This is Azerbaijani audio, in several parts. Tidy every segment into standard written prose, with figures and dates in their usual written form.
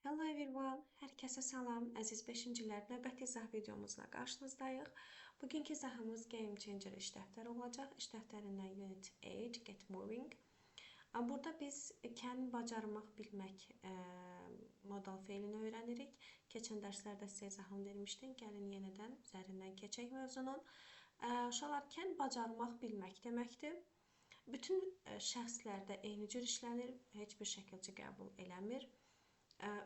Hello everyone, hər kəsə salam. Əziz 5-ci illər növbəti izah videomuzla qarşınızdayıq. Bugünkü izahımız Game Changer iş dəftəri olacaq. İş dəftərindən Unit 8, Get Moving. Burada biz can bacarmaq, bilmək modal feilini öyrənirik. Keçən dərslərdə sizə izahını vermişdim. Gəlin yenidən üzərindən keçək mövzunun. Uşaqlar, can bacarmaq, bilmək deməkdir. Bütün şəxslərdə eyni cür işlənir, heç bir şəkildə qəbul eləmir.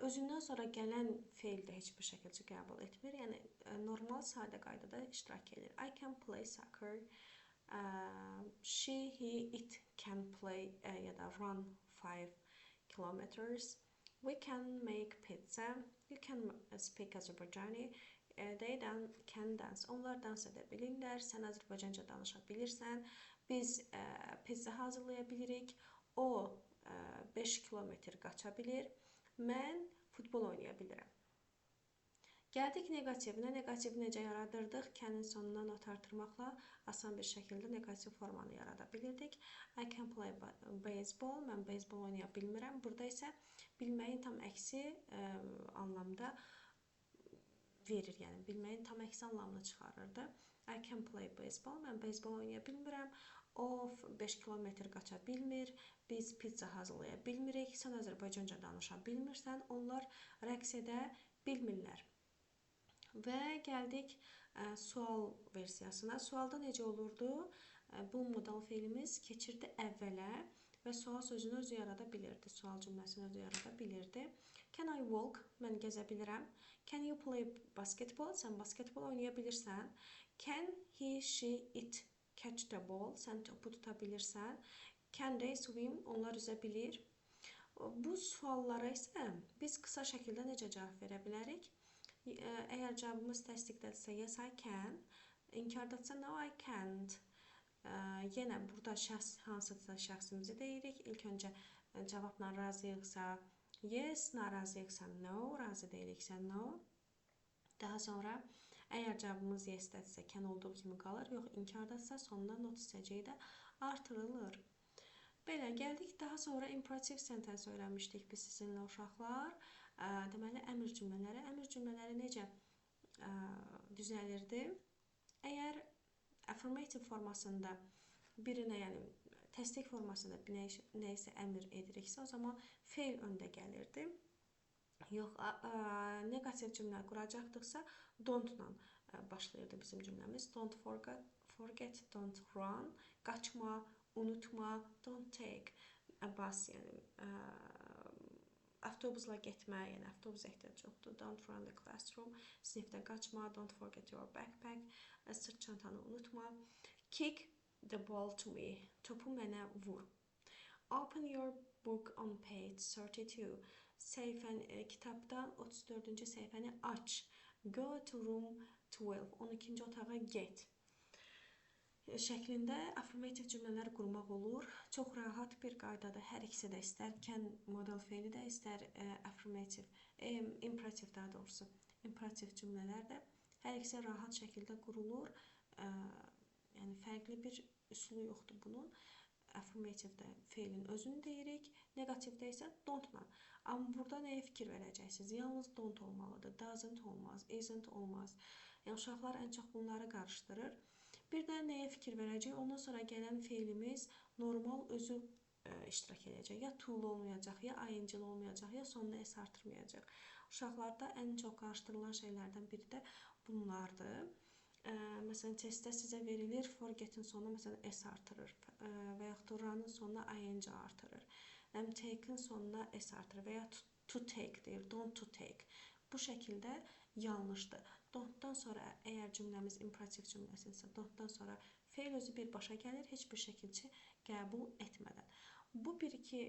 Özündən sonra gələn feil də heç bir şəkildə qəbul etmir. Yəni, normal, sadə qaydada iştirak edir. I can play soccer. She, he, it can play ya da run 5 kilometers. We can make pizza. You can speak Azərbaycani. They can dance. Onlar dans edə bilirlər. Sən Azərbaycanca danışa bilirsən. Biz pizza hazırlaya bilirik. O 5 kilometr qaça bilir. Mən futbol oynaya bilirəm. Gəldik negativinə. Negativi necə yaradırdıq? Can'ın sonuna not artırmaqla asan bir şəkildə negativ formanı yarada bilirdik. I can play baseball. Mən baseball oynaya bilmirəm. Burada isə bilməyin tam əksi anlamda verir. Yəni, bilməyin tam əksi anlamını çıxarırdı. I can play baseball. Mən baseball oynaya bilmirəm. O 5 kilometr qaça bilmir. Biz pizza hazırlaya bilmirik. Sən Azərbaycanca danışa bilmirsən. Onlar rəqs edə bilmirlər. Və gəldik sual versiyasına. Sualda necə olurdu? Bu modal feilimiz keçirdi əvvələ və sual sözünü özü yarada bilirdi. Sual cümləsini özü yarada bilirdi. Can I walk? Mən gəzə bilirəm. Can you play basketball? Sən basketbol oynaya bilirsən. Can he, she, it catch the ball? Sən topu tuta bilirsən. Can they swim? Onlar üzə bilir. Bu suallara isə biz qısa şəkildə necə cavab verə bilərik? Əgər cavabımız təsdiqdədirsə, yes, I can. İnkardadsa, no, I can't. Yenə burada şəxs hansısa şəxsimizi deyirik. İlk öncə cavabla razıyıqsa yes, narazıyıqsa no, razı deyiliksə no. Daha sonra əgər cavabımız yes-dədirsə, can olduğu kimi qalır. Yox, inkardadsa sonuna not hissəciyi də artırılır. Belə, gəldik daha sonra imperativ sentence öyrənmişdik biz sizinlə uşaqlar. Deməli, əmr cümlələri. Əmr cümlələri necə düzəlirdi? Əgər affirmative formasında birinə, yəni təsdiq formasında nəysə əmr ediriksə, o zaman feil öndə gəlirdi. Yox, negativ cümlə quracaqdıqsa, don't-la başlayırdı bizim cümləmiz. Don't forget, don't run, qaçma, unutma, don't take a bus, yəni avtobusla getmə, yəni avtobus ehtiyac yoxdur. Don't run the classroom, sinifdən qaçma, don't forget your backpack, sırt çantanı unutma. Kick the ball to me, topu mənə vur. Open your book on page 32. Kitabdan 34-cü səhifəni aç. Go to room 12. 12-ci otağa get. Şəklində affirmative cümlələr qurmaq olur. Çox rahat bir qaydada hər ikisi də istər can modal feili də, istər affirmative, imperativ daha doğrusu, imperativ cümlələr də hər ikisi rahat şəkildə qurulur. Yəni, fərqli bir üsulu yoxdur bunun. Affirmative-də feilin özünü deyirik, negativdə isə don't-la. Amma burada nəyə fikir verəcəksiniz? Yalnız don't olmalıdır, doesn't olmaz, isn't olmaz. Yəni, uşaqlar ən çox bunları qarışdırır. Bir də nəyə fikir verəcək? Ondan sonra gələn feilimiz normal özü iştirak edəcək. Ya to'l olmayacaq, ya ing olmayacaq, ya sonuna s artırmayacaq. Uşaqlarda ən çox qarışdırılan şeylərdən biri də bunlardır. Məsələn, testdə sizə verilir, forget'in sonuna məsələn s artırır və yaxud da run'ın sonuna ing artırır. Take'in sonuna s artırır və ya to take deyir, don't to take. Bu şəkildə yanlışdır. Don't-dan sonra, əgər cümləmiz imperativ cümləsinsə, don't-dan sonra feil özü birbaşa gəlir, heç bir şəkildə qəbul etmədən. Bu bir-iki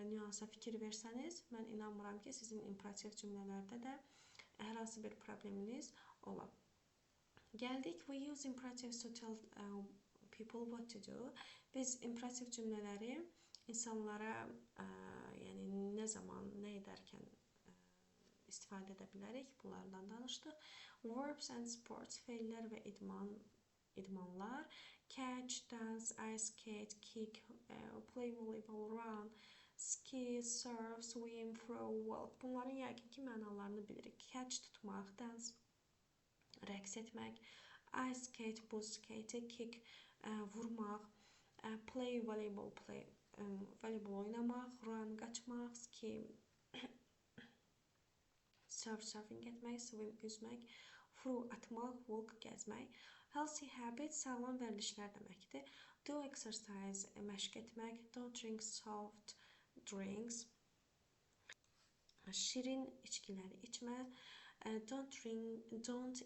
nüansa fikir versəniz, mən inanmıram ki, sizin imperativ cümlələrdə də hər hansı bir probleminiz ola. Gəldik, we use imperatives to tell people what to do. Biz imperativ cümlələri insanlara yəni nə zaman, nə edərkən istifadə edə bilərik. Bunlardan danışdıq. Verbs and sports, feillər və idmanlar. Catch, dance, ice skate, kick, play volleyball, run. Ski, surf, swim, throw, walk. Bunların yəqin ki mənalarını bilirik. Catch tutmaq, dance rəqs etmək, ice skate, buz skate, kick vurmaq, play voleybol, voleybol oynamaq, run qaçmaq, ski surfing etmək, swim üzmək, throw atmaq, walk gəzmək. Healthy habit sağlam vərdişlər deməkdir. Do exercise məşq etmək, don't drink soft drinks, şirin içkiləri içmə, don't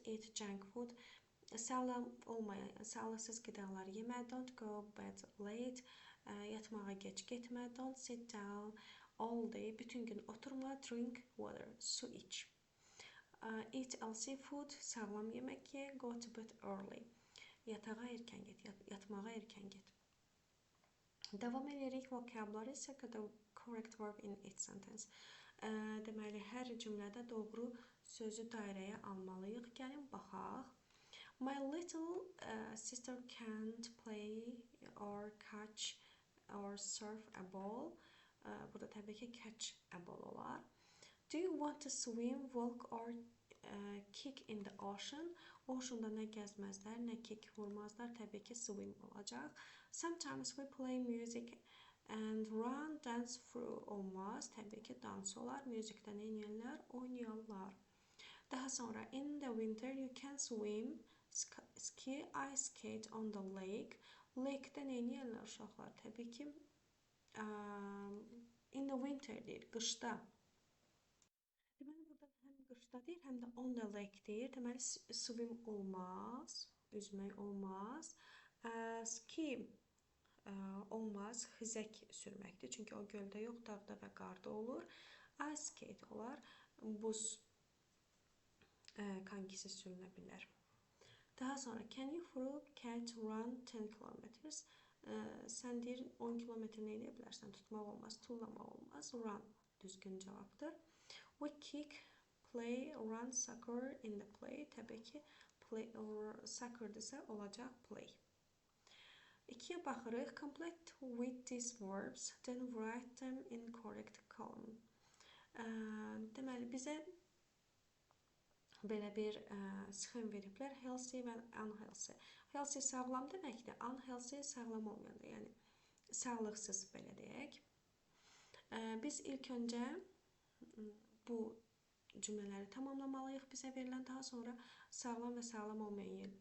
eat junk food, sağlıqsız qidalar yemə, don't go bed late, yatmağa gec getmə, don't sit down all day, bütün gün oturma, drink water, su iç. Eat healthy food, sağlam yemək ye, go to bed early, yatağa erkən get, yatmağa erkən get. Davam edirik, vocabulary circle the correct verb in each sentence. Deməli, hər cümlədə doğru sözü dairəyə almalıyıq. Gəlin baxaq. My little sister can't play or catch or surf a ball. Burada təbii ki catch a ball olar. Do you want to swim, walk or kick in the ocean? Ocean'da nə gəzməzlər, nə kick vurmazlar. Təbii ki swim olacaq. Sometimes we play music and run, dance through olmaz. Təbii ki dans olar. Müzikdə nə edirlər? Oynayarlar. Daha sonra in the winter you can swim, ski, ice skate on the lake. Lake'də nə edirlər uşaqlar? Təbii ki in the winter deyir, qışda. Deməli burada həm qışda deyir, həm də on the lake deyir. Deməli swim olmaz, üzmək olmaz. Ski olmaz, xizək sürməkdir. Çünki o göldə yox, dağda və qarda olur. Ice skate olar, buz kankisi sürünə bilər. Daha sonra can you throw, catch, run 10 kilometers? Sən deyir 10 kilometr nə edə bilərsən? Tutmaq olmaz, tullamaq olmaz. Run düzgün cavabdır. We kick, play, run, soccer in the play. Təbii ki play or soccer-dırsa olacaq play. 2-yə baxırıq. Complete with these verbs, then write them in correct column. Deməli, bizə belə bir sxem veriblər. Healthy və unhealthy. Healthy sağlam deməkdir. Unhealthy sağlam olmayandır. Yəni, sağlıqsız belə deyək. Biz ilk öncə bu cümlələri tamamlamalıyıq bizə verilən. Daha sonra sağlam və sağlam olmayan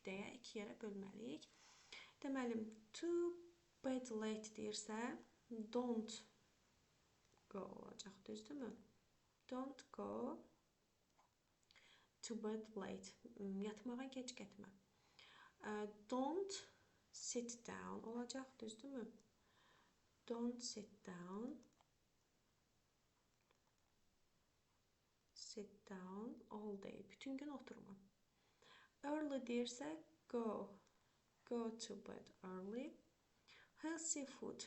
deyə 2 yerə bölməliyik. Deməli, to bed late deyirsə, don't go olacaq, düzdürmü? Don't go to bed late. Yatmağa gec getmə. Don't sit down olacaq, düzdürmü? Don't sit down. Sit down all day. Bütün gün oturma. Early deyirsə, go to bed early. Healthy food,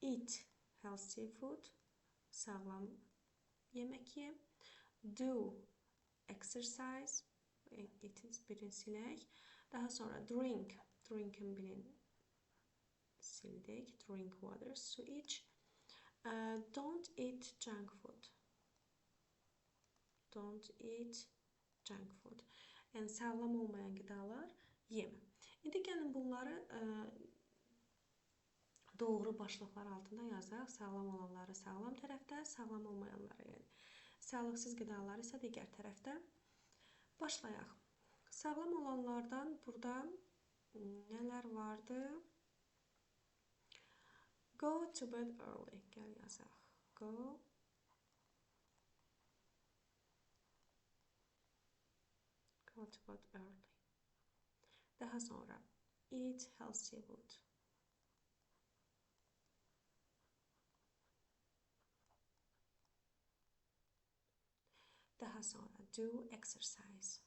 eat healthy food, sağlam yemək ye. Do exercise, birini silək. Daha sonra drink, drink'in birini sildik. Drink water, su iç. Don't eat junk food. Don't eat junk food. Yəni sağlam olmayan qidalar yemə. İndi gəlin bunları doğru başlıqlar altında yazaq. Sağlam olanları sağlam tərəfdə, sağlam olmayanları, yəni sağlıqsız qidaları isə digər tərəfdə. Başlayaq. Sağlam olanlardan burada nələr vardı? Go to bed early. Gəl yazaq. Go to bed early. Daha sonra eat healthy food. Daha sonra do exercise.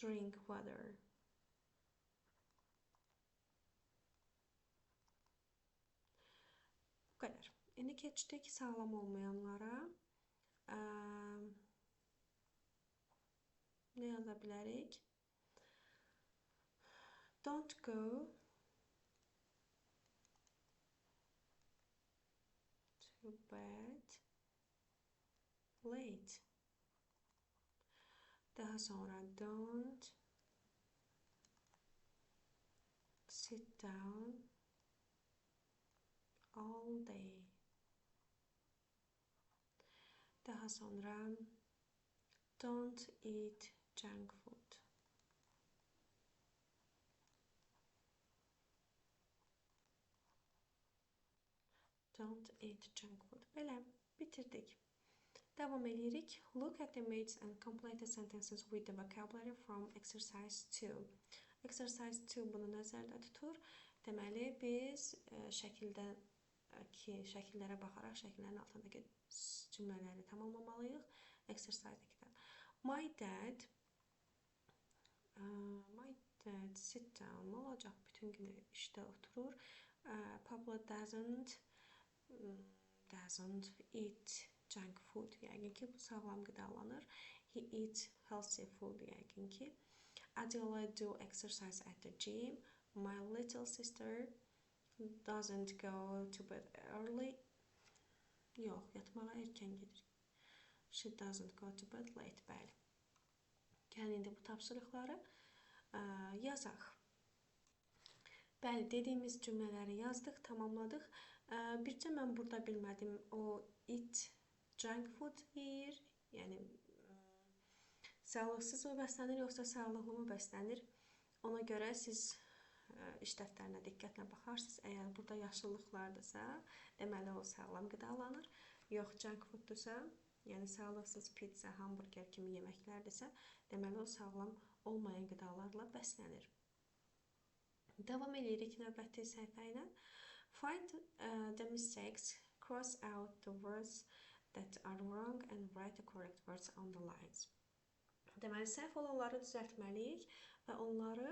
Drink water. Bu qədər. İndi keçdik sağlam olmayanlara. Ne yaza bilərik? Don't go to bed late. Daha sonra don't sit down all day. Daha sonra don't eat junk food. Don't eat junk food. Belə bitirdik. Devam edirik. Look at the images and complete the sentences with the vocabulary from exercise 2. Exercise 2 bunu nəzərdə tutur. Deməli, biz şəkillərə baxaraq şəkillərin altındakı cümlələri tamamlamalıyıq. Exercise 2-dən. My dad sit down. Nə olacaq? Bütün günü işdə oturur. Pablo doesn't eat junk food. Yəqin ki, bu sağlam qidalanır. He eats healthy food. Yəqin ki. Adela do exercise at the gym. My little sister doesn't go to bed early. Yox, yatmağa erkən gedir. She doesn't go to bed late. Bəli. Gəlin indi bu tapşırıqları yazaq. Bəli, dediyimiz cümlələri yazdıq, tamamladıq. Bircə mən burada bilmədim, o eat junk food yeyir, yəni sağlıqsız mı bəslənir, yoxsa sağlıqlı mı bəslənir? Ona görə siz iş dəftərinə diqqətlə baxarsınız. Əgər burada yaşıllıqlardırsa, deməli o sağlam qidalanır. Yox, junk fooddursa, yəni sağlıqsız pizza, hamburger kimi yeməklərdirsə, deməli o sağlam olmayan qidalarla bəslənir. Devam edirik növbəti səhifə ilə. Find the mistakes, cross out the words that are wrong and write the correct words on the lines. Deməli, səhv olanları düzəltməliyik və onları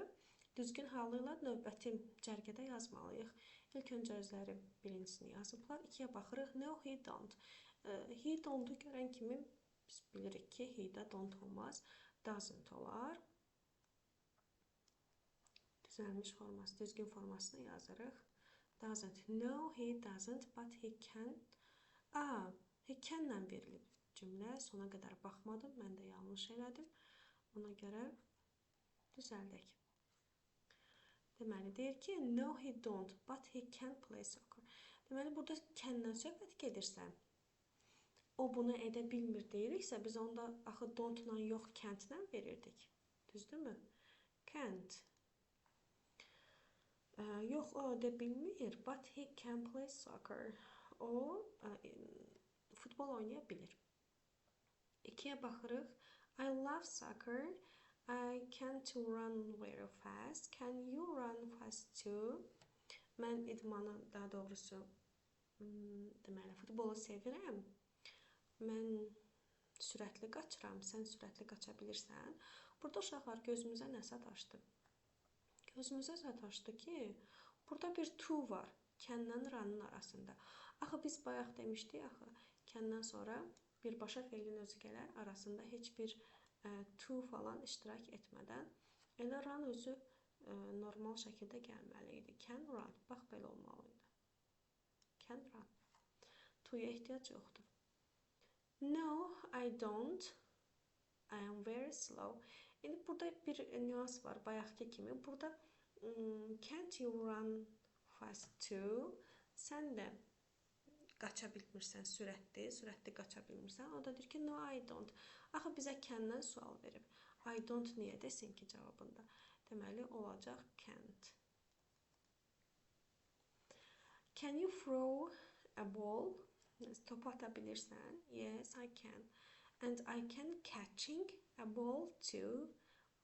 düzgün halı ilə növbəti cərgədə yazmalıyıq. İlk öncə özləri birincisini yazıblar. İkiyə baxırıq. No, he don't. He don't-u görən kimi biz bilirik ki, he-də don't olmaz. Doesn't olar. Düzəlmiş forması, düzgün formasını yazırıq. Doesn't. No, he doesn't, but he can. He can-lə verilib cümlə. Sona qədər baxmadım. Mən də yanlış elədim. Ona görə düzəldək. Deməli, deyir ki, no, he don't, but he can play soccer. Deməli, burada can-dən söhbət gedirsə, o bunu edə bilmir deyiriksə, biz onda axı don't-la yox, can't-lə verirdik. Düzdürmü? Can't. Yox, o edə bilmir, but he can play soccer. O futbol oynaya bilir. İkiyə baxırıq. I love soccer. I can't run very fast. Can you run fast too? Mən idmanı, daha doğrusu, deməli, futbolu sevirəm. Mən sürətli qaçıram. Sən sürətli qaça bilirsən. Burada uşaqlar gözümüzə nə sataşdı? Gözümüzə sataşdı ki, burada bir to var. Can-lə run-ın arasında. Axı biz bayaq demişdik, axı can-dən sonra birbaşa feilin özü gələr, arasında heç bir to falan iştirak etmədən elə run özü normal şəkildə gəlməli idi. Can run. Bax, belə olmalıydı. Can run. To-ya ehtiyac yoxdur. No, I don't. I am very slow. İndi burada bir nüans var, bayaqki kimi. Burada can't you run fast too? Sən də qaça bilmirsən, sürətli qaça bilmirsən. O da deyir ki, no, I don't. Axı bizə can-dən sual verib. I don't niyə desin ki cavabında? Deməli, olacaq can't. Can you throw a ball? Topu ata bilirsən? Yes, I can. And I can catching a ball too.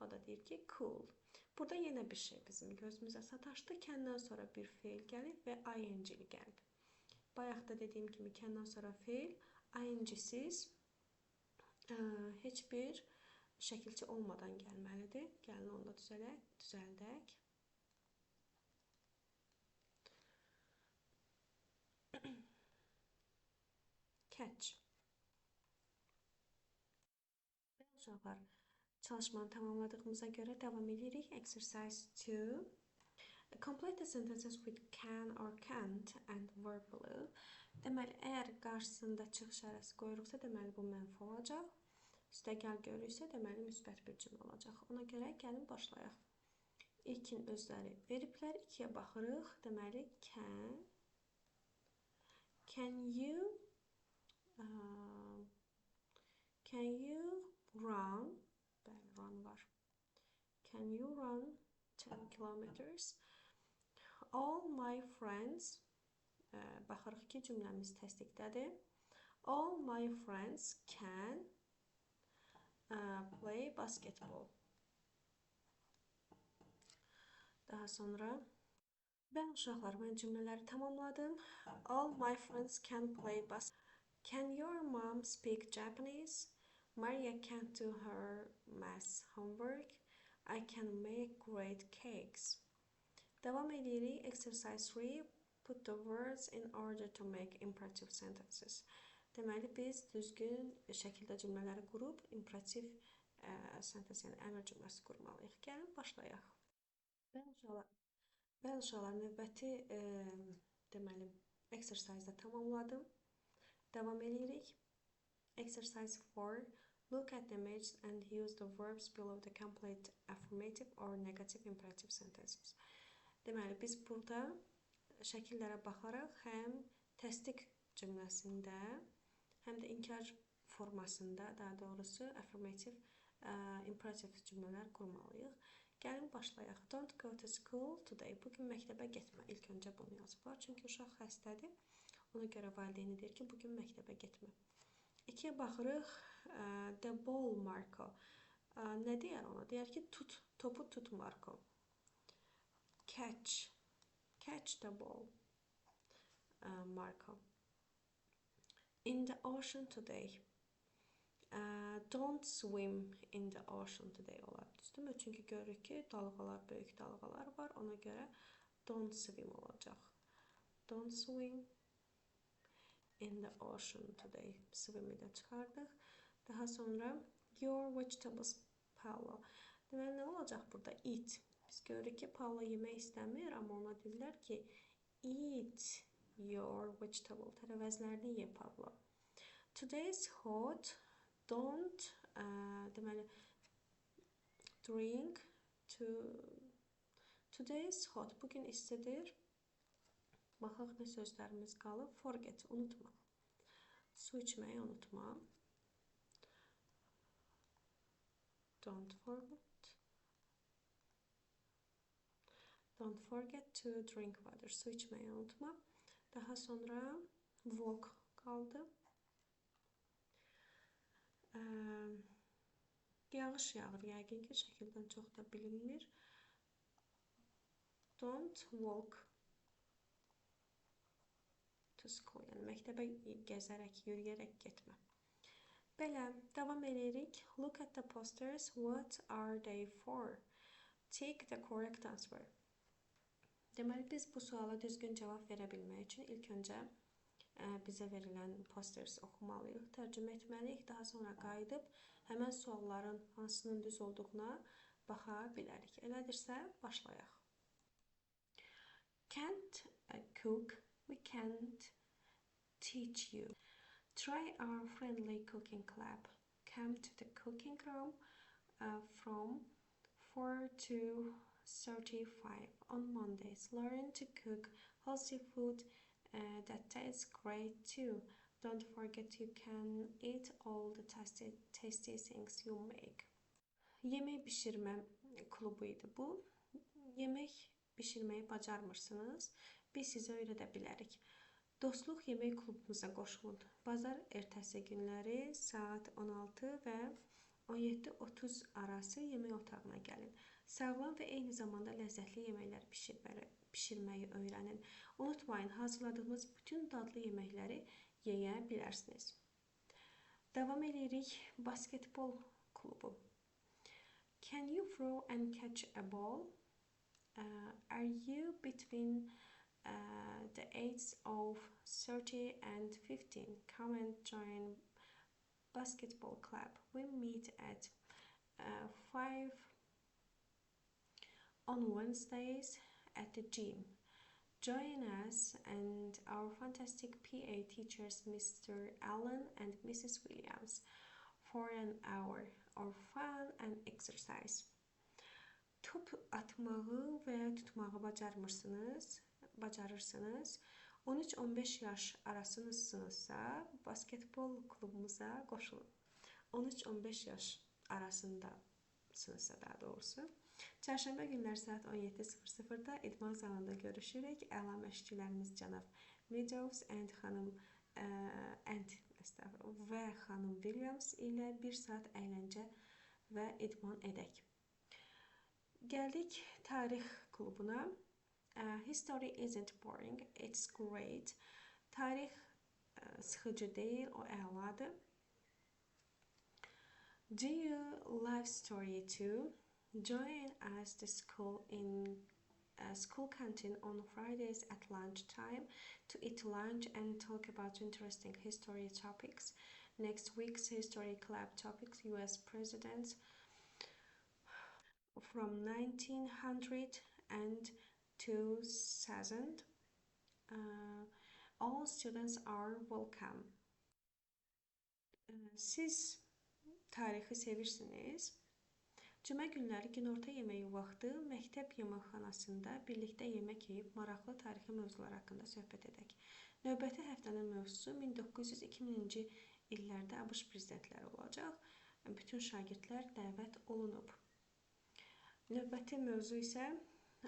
O da deyir ki, cool. Burada yenə bir şey bizim gözümüzə sataşdı. Can-dən sonra bir feil gəlib və ing-li gəlib. Bayaq da dediyim kimi can-dan sonra feil, ing-siz heç bir şəkilçi olmadan gəlməlidir. Gəlin onu da düzəldək. Catch. Uşaqlar, Çalışmanı tamamladığımıza görə davam edirik. Exercise 2. Complete the sentences with can or can't and verb below. Deməli, əgər qarşısında çıxış ərəsi qoyuruqsa, deməli bu mənfi olacaq. Üstəgəl görürüksə, deməli müsbət bir cümlə olacaq. Ona görə gəlin başlayaq. İlkin özləri veriblər. 2-yə baxırıq. Deməli, can you run? Bəli, run var. Can you run 10 kilometers? All my friends, baxırıq ki, cümləmiz təsdiqdədir. All my friends can play basketball. Daha sonra, bəli uşaqlar, mən cümlələri tamamladım. All my friends can play basketball. Can your mom speak Japanese? Maria can't do her math homework. I can make great cakes. Devam edirik. Exercise 3. Put the words in order to make imperative sentences. Deməli, biz düzgün şəkildə cümlələri qurub, imperativ sentens, yəni əmr cümləsi qurmalıyıq. Gəlin, başlayaq. Bəli uşaqlar, növbəti deməli, exercise-da tamamladım. Devam edirik. Exercise 4. Look at the image and use the verbs below the complete affirmative or negative imperative sentences. Deməli, biz burada şəkillərə baxaraq həm təsdiq cümləsində, həm də inkar formasında, daha doğrusu affirmative, imperative cümlələr qurmalıyıq. Gəlin, başlayaq. Don't go to school today. Bugün məktəbə getmə. İlk öncə bunu yazıblar. Çünki uşaq xəstədir. Ona görə valideyni deyir ki, bugün məktəbə getmə. 2-yə baxırıq. The ball, Marco. Nə deyər ona? Deyər ki, tut, topu tut, Marco. Catch the ball, Marco. In the ocean today. Don't swim in the ocean today olar. Düzdürmü? Çünki görürük ki, dalğalar, böyük dalğalar var. Ona görə don't swim olacaq. Don't swim in the ocean today. Swim'i də çıxardıq. Daha sonra your vegetables, Paolo. Deməli, nə olacaq burada? Eat. Biz görürük ki, Paolo yemək istəmir, amma ona deyirlər ki, eat your vegetable. Tərəvəzlərini ye, Paolo. Today is hot. Don't, deməli, drink. Today is hot. Bugün istidir. Baxaq, nə sözlərimiz qalıb. Forget, unutma. Su içməyi unutma. Don't forget to drink water. Su içməyi unutma. Daha sonra walk qaldı. Yağış yağır. Yəqin ki, şəkildən çox da bilinmir. Don't walk to school. Yəni, məktəbə gəzərək, yürüyərək getmə. Belə, davam edirik. Look at the posters. What are they for? Take the correct answer. Deməli, biz bu suala düzgün cavab verə bilmək üçün ilk öncə bizə verilən posters oxumalıyıq, tərcümə etməliyik. Daha sonra qayıdıb həmən sualların hansının düz olduğuna baxa bilərik. Elədirsə, başlayaq. Can't cook. We can't teach you. Try our friendly cooking club. Come to the cooking room from 4 to 35 on Mondays. Learn to cook healthy food that tastes great too. Don't forget you can eat all the tasty things you make. Yemək bişirmə klubu idi bu. Yemək bişirməyi bacarmırsınız. Biz sizə öyrədə bilərik. Dostluq yemək klubumuza qoşulun. Bazar ertəsi günləri saat 16 və 17:30 arası yemək otağına gəlin. Sağlam və eyni zamanda ləzzətli yeməklər bişirməyi öyrənin. Unutmayın, hazırladığımız bütün dadlı yeməkləri yeyə bilərsiniz. Davam edirik. Basketbol klubu. Can you throw and catch a ball? Are you between the ages of 30 and 15? Come and join basketball club. We meet at 5 on Wednesdays at the gym. Join us and our fantastic PA teachers, Mr. Allen and Mrs. Williams, for an hour of fun and exercise. Top atmağı və tutmağı bacarırsınız. 13-15 yaş arasınızsa basketbol klubumuza qoşulun. 13-15 yaş arasındasınızsa daha doğrusu. Çərşənbə günləri saat 17:00-da idman zalında görüşürük. Əla məşqçilərimiz cənab Meadows və xanım Williams ilə 1 saat əyləncə və idman edək. Gəldik tarix klubuna. History isn't boring, it's great. Tarix sıxıcı deyil, o əladır. Do you love story too? Join us the school in school canteen on Fridays at lunchtime to eat lunch and talk about interesting history topics. Next week's history club topics: U.S. presidents from 1900 and 2000. All students are welcome. Siz tarixi sevirsiniz. Cümə günləri günorta yeməyi vaxtı məktəb yeməkxanasında birlikdə yemək yeyib maraqlı tarixi mövzular haqqında söhbət edək. Növbəti həftənin mövzusu 1900-2000-ci illərdə ABŞ prezidentləri olacaq. Bütün şagirdlər dəvət olunub. Növbəti mövzu isə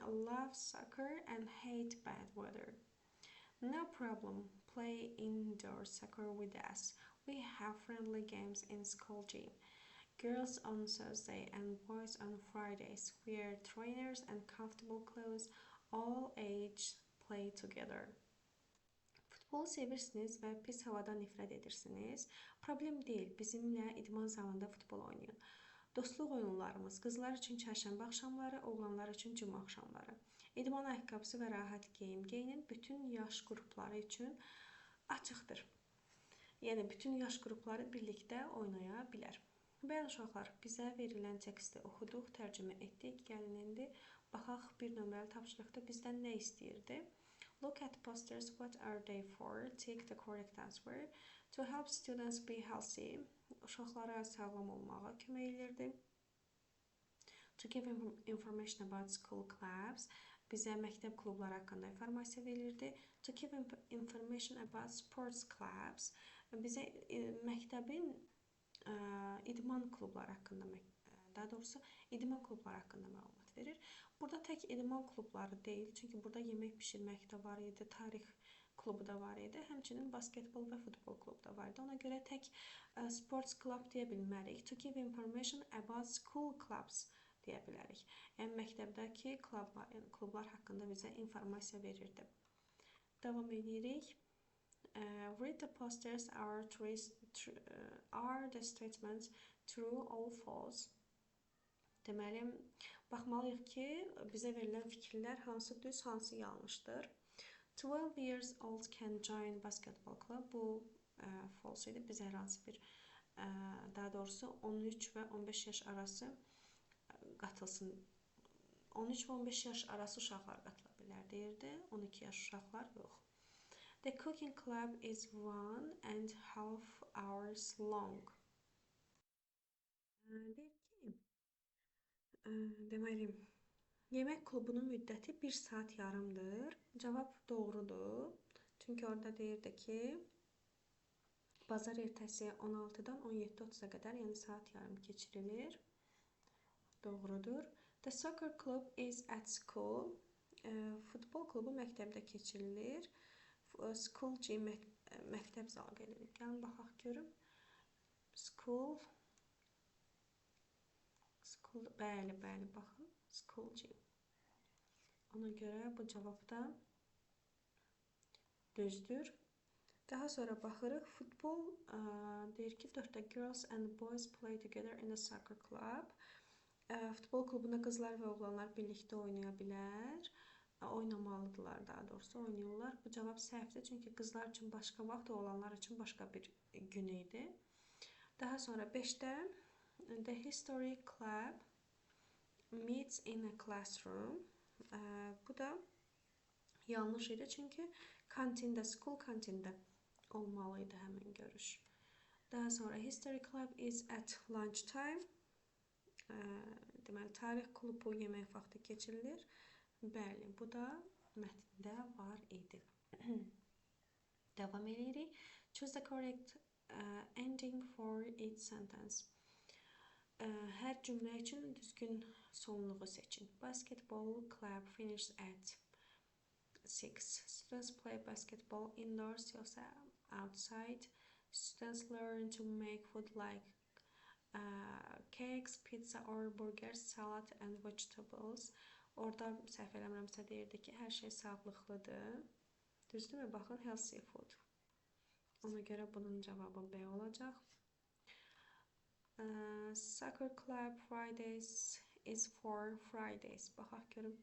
love soccer and hate bad weather. No problem, play indoor soccer with us. We have friendly games in school gym. Girls on Thursday and boys on Fridays. Wear trainers and comfortable clothes. All age play together. Futbolu sevirsiniz və pis havadan nifrət edirsiniz. Problem deyil, bizimlə idman zalında futbol oynayın. Dostluq oyunlarımız qızlar üçün çərşənbə axşamları, oğlanlar üçün cümə axşamları. İdman ayaqqabısı və rahat geyim geyinin bütün yaş qrupları üçün açıqdır. Yəni, bütün yaş qrupları birlikdə oynaya bilər. Bəli uşaqlar, bizə verilən teksti oxuduq, tərcümə etdik. Gəlin indi baxaq bir nömrəli tapşırıqda bizdən nə istəyirdi? Look at posters, what are they for? Take the correct answer. To help students be healthy. Uşaqlara sağlam olmağa kömək edirdi. To give information about school clubs. Bizə məktəb klubları haqqında informasiya verirdi. To give information about sports clubs. Bizə məktəbin idman klubları haqqında, daha doğrusu idman klubları haqqında məlumat verir. Burada tək idman klubları deyil, çünki burada yemək pişirmək də var idi, tarix klubu da var idi, həmçinin basketbol və futbol klubu da var idi. Ona görə tək sports club deyə bilmərik. To give information about school clubs deyə bilərik. Yəni məktəbdəki klublar haqqında bizə informasiya verirdi. Davam edirik. Read the posters. Are the statements true or false? Deməli, baxmalıyıq ki, bizə verilən fikirlər hansı düz, hansı yanlışdır. 12 years old can join basketball club. Bu false idi. Biz hər hansı bir, daha doğrusu 13 və 15 yaş arası qatılsın. 13 və 15 yaş arası uşaqlar qatıla bilər deyirdi. 12 yaş uşaqlar yox. The cooking club is 1.5 hours long. Deyir ki, deməli, yemək klubunun müddəti 1 saat yarımdır. Cavab doğrudur. Çünki orada deyirdi ki, bazar ertəsi 16-dan 17:30-a qədər, yəni saat yarım keçirilir. Doğrudur. The soccer club is at school. Futbol klubu məktəbdə keçirilir. School gym məktəb zalı gəlirik. Gəlin baxaq görüm. School, bəli, baxın. School gym. Ona görə bu cavab da düzdür. Daha sonra baxırıq. Futbol deyir ki, 4 girls and boys play together in the soccer club. Futbol klubunda qızlar və oğlanlar birlikdə oynaya bilər. Oynamalıdırlar, daha doğrusu oynayırlar. Bu cavab səhvdir, çünki qızlar üçün başqa vaxt, oğlanlar üçün başqa bir gün idi. Daha sonra 5-də The history club meets in a classroom. Bu da yanlış idi çünki kantində, school kantində olmalıydı həmin görüş. Daha sonra history club is at lunch time. Deməli, tarix klubu yemək vaxtı keçirilir. Bəli, bu da mətndə var idi. Davam edirik. Choose the correct ending for each sentence. Hər cümlə üçün düzgün sonluğu seçin. Basketball club finished at 6. Students play basketball indoors, yoxsa outside. Students learn to make food like cakes, pizza or burgers, salad and vegetables. Orada səhv eləmirəmsə deyirdi ki, hər şey sağlıqlıdır. Düzdürmü? Baxın, healthy food. Ona görə bunun cavabı B olacaq. Soccer club Fridays is for Fridays. Baxaq görüm.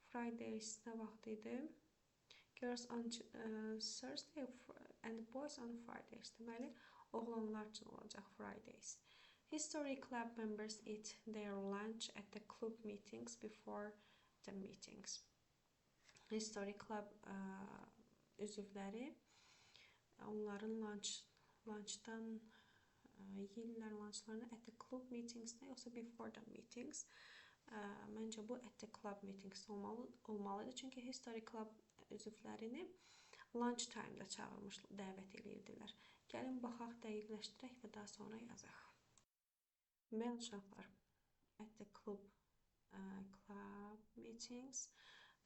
Fridays nə vaxt idi? Girls on Thursday and boys on Fridays. Deməli, oğlanlar üçün olacaq Fridays. History club members eat their lunch at the club meetings before the meetings. History club üzvləri onların lunchdan yeyirlər lunchlarını at the club meetingsdə, yoxsa before the meetings. Məncə bu at the club meetings olmalıdır. Çünki history club üzvlərini lunch time-da çağırmış, dəvət edirdilər. Gəlin, baxaq, dəqiqləşdirək və daha sonra yazaq. Bəli, uşaqlar, at the club meetings.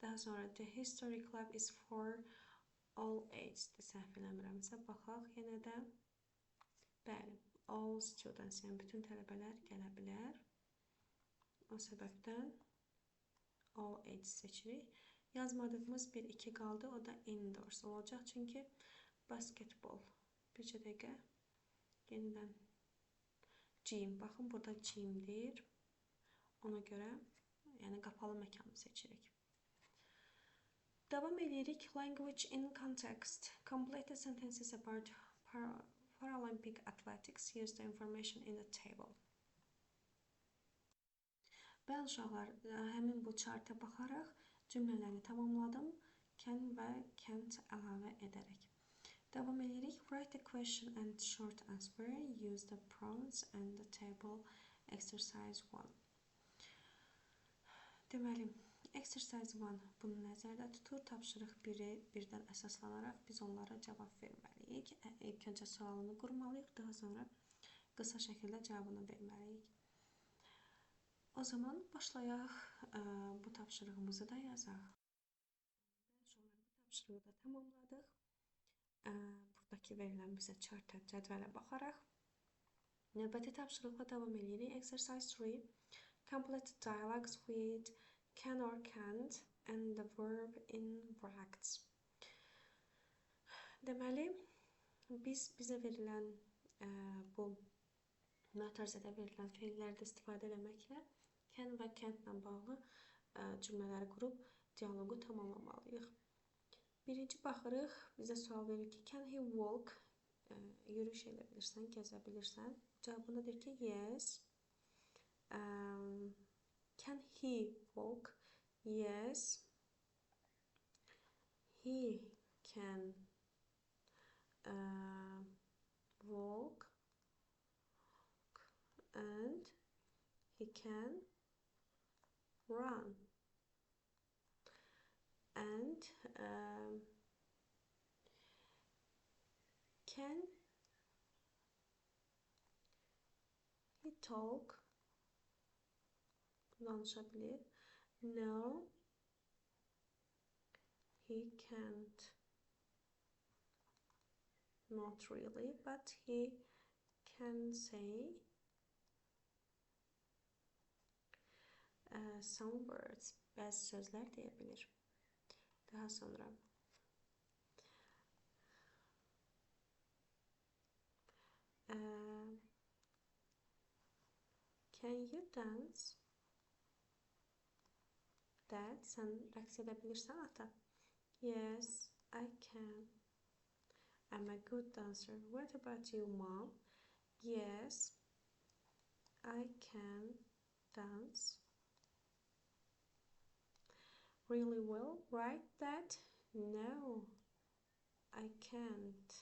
Daha sonra the history club is for all ages. Səhv eləmirəmsə, baxaq yenə də. Bəli, all students, yəni bütün tələbələr gələ bilər. O səbəbdən all ages seçirik. Yazmadığımız bir iki qaldı, o da indoors olacaq. Çünki basketbol. Bircə dəqiqə. Yenidən gym. Baxın, burada gymdir. Ona görə, yəni qapalı məkanı seçirik. Davam edirik. Language in context. Complete the sentences about Paralympic athletics. Use the information in the table. Bəli, uşaqlar, həmin bu charta baxaraq cümlələri tamamladım. Can və can't əlavə edərək. Davam edirik. Write the question and short answer. Use the prompts and the table. Exercise 1. Deməli, exercise 1 bunu nəzərdə tutur. Tapşırıq 1-i birdən əsaslanaraq biz onlara cavab verməliyik. İlk öncə sualını qurmalıyıq, daha sonra qısa şəkildə cavabını verməliyik. O zaman başlayaq, bu tapşırığımızı da yazaq. Bu tapşırığı da tamamladıq. Buradakı verilən bizə charta, cədvələ baxaraq. Növbəti tapşırıqla davam edirik. Exercise 3. Complete dialogues with can or can't and the verb in brackets. Deməli, bizə verilən bu mötərizədə verilən feillərdə istifadə etməklə can və can't-la bağlı cümlələri qurub dialoqu tamamlamalıyıq. Birinci baxırıq, bizə sual verir ki, can he walk? Yürüyüş edə bilirsən, gəzə bilirsən. Cavabında deyir ki, yes. Can he walk? Yes. He can walk and he can run. And can he talk? Danışabilir. No, he can't. Not really, but he can say some words. Bəzi sözlər deyə bilir. Daha sonra can you dance? Dad, sən rəqs edə bilirsən, ata? Yes, I can. I'm a good dancer. What about you, mom? Yes, I can dance really well. Write that. No, I can't.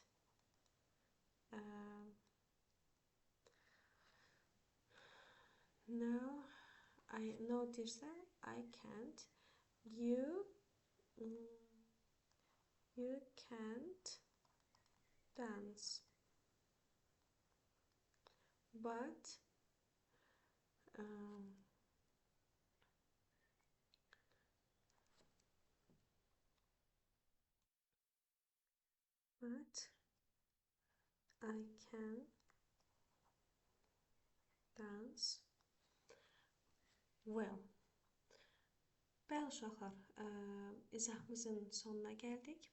No, I notice that I can't. You, you can't dance, but um, but I can dance well. Bəli uşaqlar, izahımızın sonuna gəldik.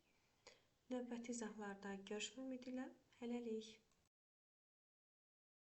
Növbəti izahlarda görüşmək ümidi ilə hələlik.